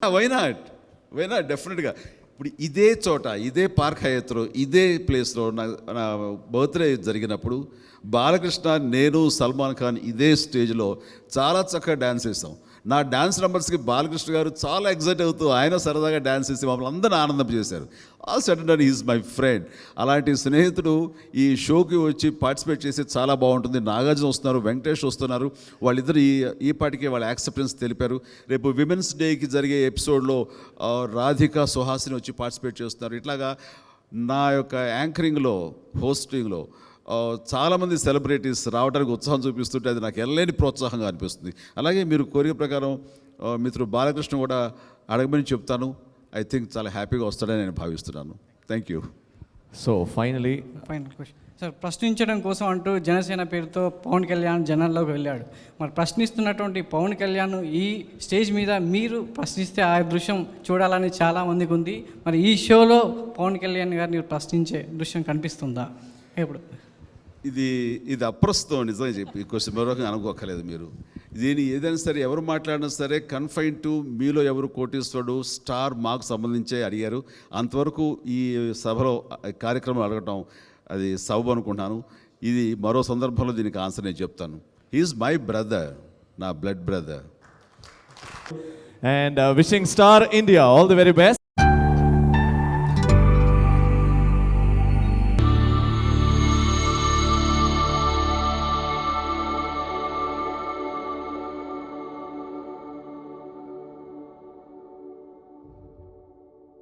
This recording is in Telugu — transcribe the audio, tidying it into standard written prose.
వై నాట్ డెఫినెట్గా. ఇప్పుడు ఇదే చోట, ఇదే పార్క్ హయత్లో, ఇదే ప్లేస్లో నా బర్త్డే జరిగినప్పుడు బాలకృష్ణ, నేను, సల్మాన్ ఖాన్ ఇదే స్టేజ్లో చాలా చక్కగా డ్యాన్స్ చేసాం. నా డ్యాన్స్ నెంబర్స్కి బాలకృష్ణ గారు చాలా ఎగ్జైట్ అవుతూ ఆయన సరదాగా డ్యాన్స్ చేసి మమ్మల్ని అందరిని ఆనందం చేశారు. All sudden he is my friend. అలాంటి స్నేహితుడు ఈ షోకి వచ్చి పార్టిసిపేట్ చేసి చాలా బాగుంటుంది. నాగార్జున వస్తున్నారు, వెంకటేష్ వస్తున్నారు. వాళ్ళిద్దరు ఈ పాటికి వాళ్ళ యాక్సెప్టెన్స్ తెలిపారు. రేపు విమెన్స్ డేకి జరిగే ఎపిసోడ్లో రాధిక, సుహాసిని వచ్చి పార్టిసిపేట్ చేస్తున్నారు. ఇట్లాగా నా యొక్క యాంకరింగ్లో, హోస్టింగ్లో చాలామంది సెలబ్రిటీస్ రావడానికి ఉత్సాహం చూపిస్తుంటే అది నాకు ఎనలేని ప్రోత్సాహంగా అనిపిస్తుంది. అలాగే మీరు కోరిక ప్రకారం మిత్రుడు బాలకృష్ణ కూడా అడగమని చెప్తాను. ఐ థింక్ చాలా హ్యాపీగా వస్తాడని నేను భావిస్తున్నాను. Thank you. So final question sir, ప్రశ్నించడం కోసం అంటూ జనసేన పేరుతో పవన్ కళ్యాణ్ జనాల్లోకి వెళ్ళాడు. మరి ప్రశ్నిస్తున్నటువంటి పవన్ కళ్యాణ్ ఈ స్టేజ్ మీద మీరు ప్రశ్నిస్తే ఆ దృశ్యం చూడాలని చాలామందికి ఉంది. మరి ఈ షోలో పవన్ కళ్యాణ్ గారిని ప్రశ్నించే దృశ్యం కనిపిస్తుందా? ఇప్పుడు ఇది అప్రస్తుతం. నిజంగా చెప్పి క్వశ్చన్ మరొక అనుకోకలేదు మీరు. దీని ఏదైనా సరే, ఎవరు మాట్లాడినా సరే కన్ఫైన్ టు మీలో ఎవరు కోటీశ్వరుడు, స్టార్, మాకు సంబంధించే అడిగారు. అంతవరకు ఈ సభలో కార్యక్రమం అడగటం అది సబబు అనుకుంటున్నాను. ఇది మరో సందర్భంలో దీనికి ఆన్సర్ నేను చెప్తాను. హీఈస్ మై బ్రదర్, నా blood brother. And wishing star India all the very best.